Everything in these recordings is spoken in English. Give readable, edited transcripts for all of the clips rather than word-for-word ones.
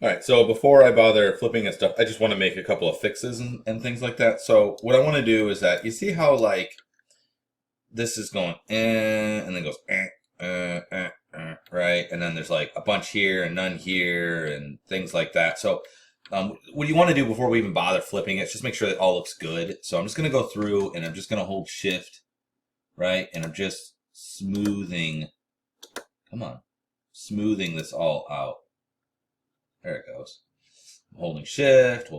All right, so before I bother flipping and stuff, I just want to make a couple of fixes and things like that. So what I want to do is that you see how like this is going and then goes right, and then there's like a bunch here and none here and things like that. So what you want to do before we even bother flipping it is just make sure that all looks good. So I'm just going to go through and I'm just going to hold shift, right, and I'm just smoothing. Come on, smoothing this all out. There it goes. I'm holding shift,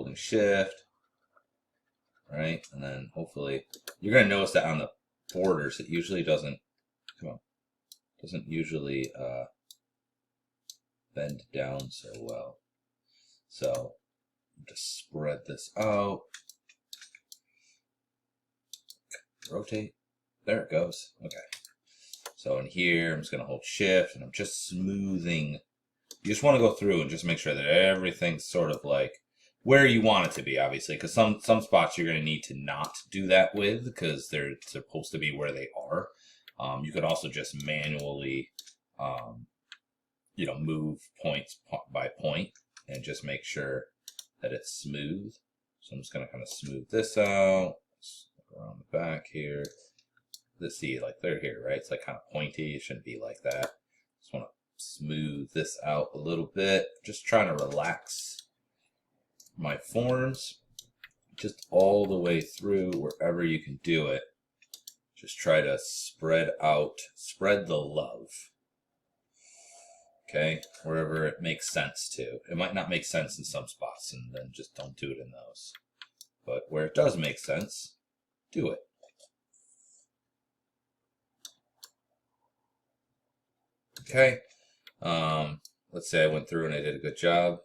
right? And then hopefully you're going to notice that on the borders, it usually doesn't, come on, doesn't usually bend down so well. So just spread this out. Rotate. There it goes. Okay. So in here, I'm just going to hold shift and I'm just smoothing. You just want to go through and just make sure that everything's sort of like where you want it to be, obviously, because some spots you're going to need to not do that with because they're supposed to be where they are. You could also just manually, move points by point and just make sure that it's smooth. So I'm just going to kind of smooth this out, around the back here. Let's see, like they're here, right? It's like kind of pointy. It shouldn't be like that. Just want to smooth this out a little bit. Just trying to relax my forms just all the way through wherever you can do it. Just try to spread the love. Okay, wherever it makes sense to. It might not make sense in some spots, and then just don't do it in those. But where it does make sense, do it. Okay, let's say I went through and I did a good job.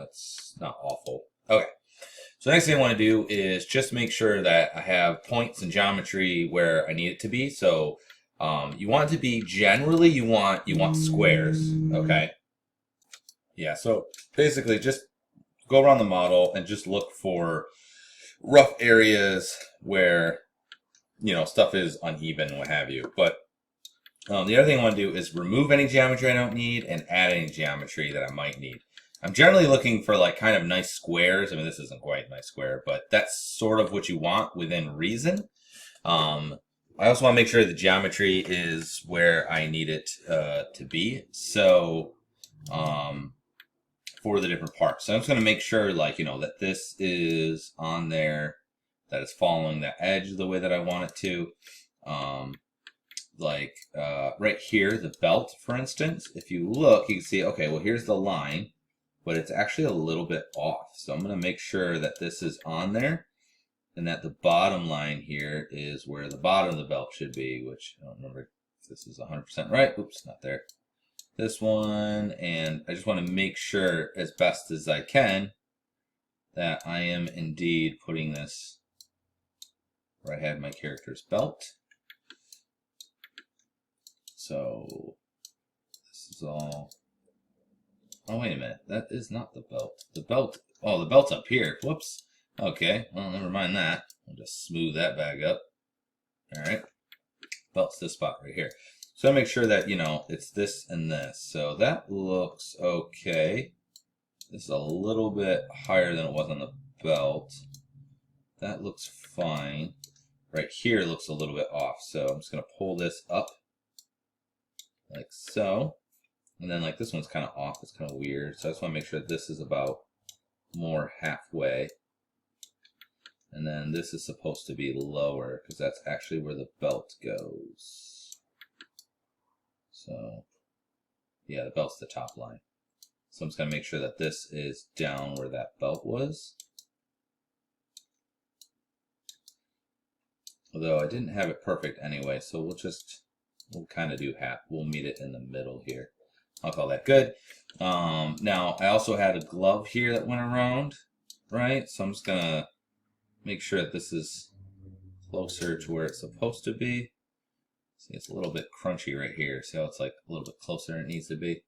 It's not awful. Okay, so the next thing I want to do is just make sure that I have points and geometry where I need it to be. So you want it to be generally you want squares. Okay. Yeah. So basically, just go around the model and just look for rough areas where stuff is uneven and what have you. But the other thing I want to do is remove any geometry I don't need and add any geometry that I might need. I'm generally looking for like kind of nice squares. I mean, this isn't quite a nice square, but that's sort of what you want within reason. I also want to make sure the geometry is where I need it to be. So for the different parts. So I'm just going to make sure that this is on there, that it's following the edge the way that I want it to. Right here, the belt, for instance, if you look, you can see, okay, well, here's the line, but it's actually a little bit off. So I'm going to make sure that this is on there and that the bottom line here is where the bottom of the belt should be, which I don't remember if this is 100% right. Oops, not there. This one, and I just want to make sure as best as I can that I am indeed putting this where I had my character's belt. So this is all, oh wait a minute, that is not the belt. The belt, oh, the belt's up here. Whoops. Okay, well, never mind that. I'll just smooth that bag up. All right, belt's this spot right here. So I make sure that, it's this and this. So that looks okay. This is a little bit higher than it was on the belt. That looks fine. Right here looks a little bit off. So I'm just going to pull this up like so. And then like this one's kind of off. It's kind of weird. So I just want to make sure that this is about more halfway. And then this is supposed to be lower because that's actually where the belt goes. So yeah, the belt's the top line. So I'm just going to make sure that this is down where that belt was. Although I didn't have it perfect anyway, so we'll kind of do half. We'll meet it in the middle here. I'll call that good. Now, I also had a glove here that went around, right? So I'm just going to make sure that this is closer to where it's supposed to be. See, it's a little bit crunchy right here. See how it's like a little bit closer than it needs to be?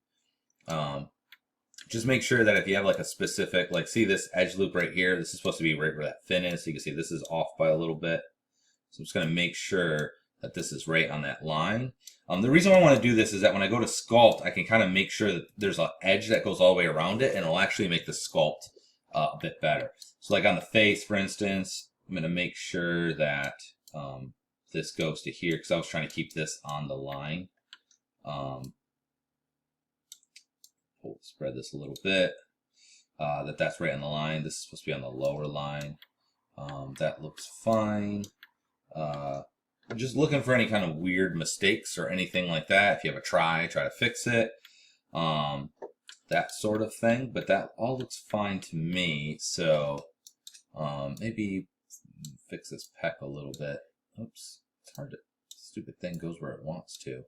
Just make sure that if you have like a specific, like see this edge loop right here, this is supposed to be right where that fin is. So you can see this is off by a little bit. So I'm just going to make sure that this is right on that line. The reason why I want to do this is that when I go to sculpt, I can kind of make sure that there's an edge that goes all the way around it, and it'll actually make the sculpt a bit better. So like on the face, for instance, I'm going to make sure that this goes to here because I was trying to keep this on the line. We'll spread this a little bit. That's right on the line. This is supposed to be on the lower line. That looks fine. I'm just looking for any kind of weird mistakes or anything like that. If you have a try to fix it. That sort of thing. But that all looks fine to me. So maybe fix this peck a little bit. Oops, it's hard to. Stupid thing goes where it wants to.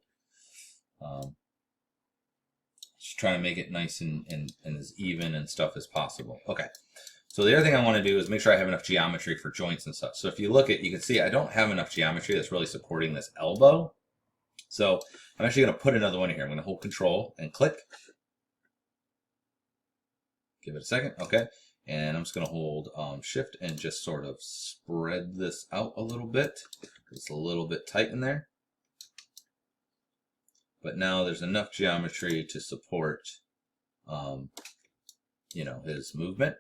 Just try to make it nice and as even and stuff as possible. Okay. So the other thing I want to do is make sure I have enough geometry for joints and stuff. So if you look at, you can see I don't have enough geometry that's really supporting this elbow. So I'm actually going to put another one in here. I'm going to hold Control and click. Give it a second. Okay. And I'm just going to hold Shift and just sort of spread this out a little bit. It's a little bit tight in there. But now there's enough geometry to support, you know, his movement.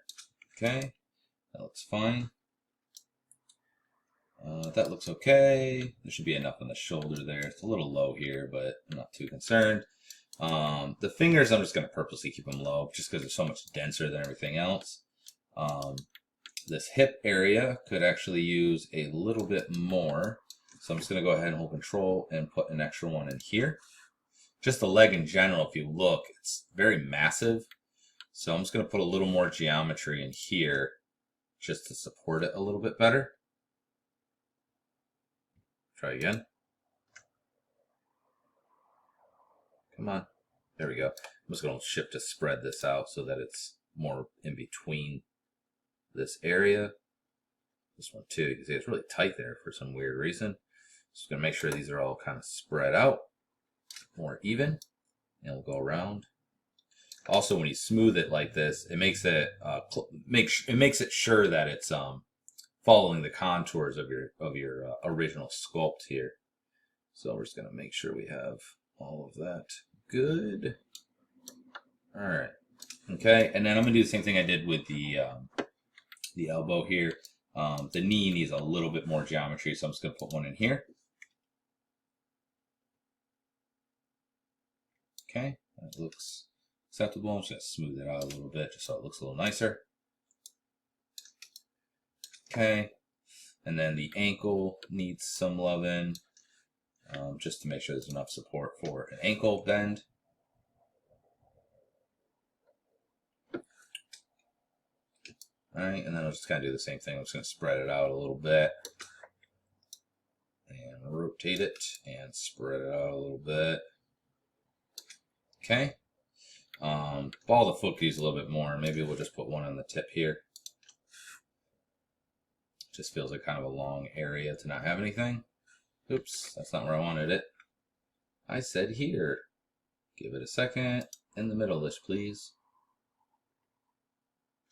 Okay, that looks fine. That looks okay. There should be enough on the shoulder there. It's a little low here, but I'm not too concerned. The fingers, I'm just going to purposely keep them low just because they're so much denser than everything else. This hip area could actually use a little bit more. So I'm just going to go ahead and hold Control and put an extra one in here. Just the leg in general, if you look, it's very massive. So I'm just going to put a little more geometry in here just to support it a little bit better. Try again. Come on. There we go. I'm just going to Shift to spread this out so that it's more in between this area. This one too. You can see it's really tight there for some weird reason. Just going to make sure these are all kind of spread out, more even, and we'll go around. Also, when you smooth it like this, it makes it makes it sure that it's following the contours of your original sculpt here. So we're just gonna make sure we have all of that good. All right, okay, and then I'm gonna do the same thing I did with the elbow here. The knee needs a little bit more geometry, so I'm just gonna put one in here. Okay, that looks acceptable. I'm just going to smooth it out a little bit just so it looks a little nicer. Okay, and then the ankle needs some loving, just to make sure there's enough support for an ankle bend. Alright, and then I'll just kind of do the same thing. I'm just going to spread it out a little bit and rotate it and spread it out a little bit. Okay. Ball the foot keys a little bit more. Maybe we'll just put one on the tip here. Just feels like kind of a long area to not have anything. Oops, that's not where I wanted it. I said here. Give it a second. In the middle-ish, please.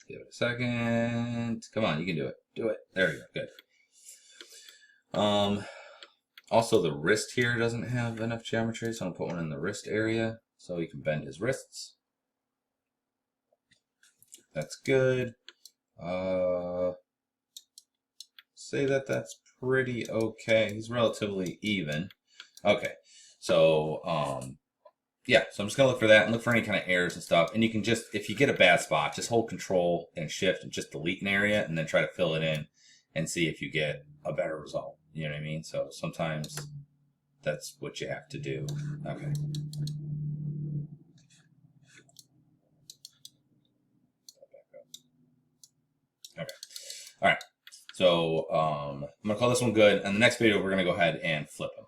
Give it a second. Come on, you can do it. Do it. There we go. Good. Also, the wrist here doesn't have enough geometry, so I'm going to put one in the wrist area so he can bend his wrists. That's good. Say that that's pretty okay. He's relatively even. Okay, so yeah, so I'm just gonna look for that and look for any kind of errors and stuff. And you can just, if you get a bad spot, just hold Control and Shift and just delete an area and then try to fill it in and see if you get a better result. You know what I mean? So sometimes that's what you have to do. Okay. Okay. All right. So I'm going to call this one good. And the next video, we're going to go ahead and flip them.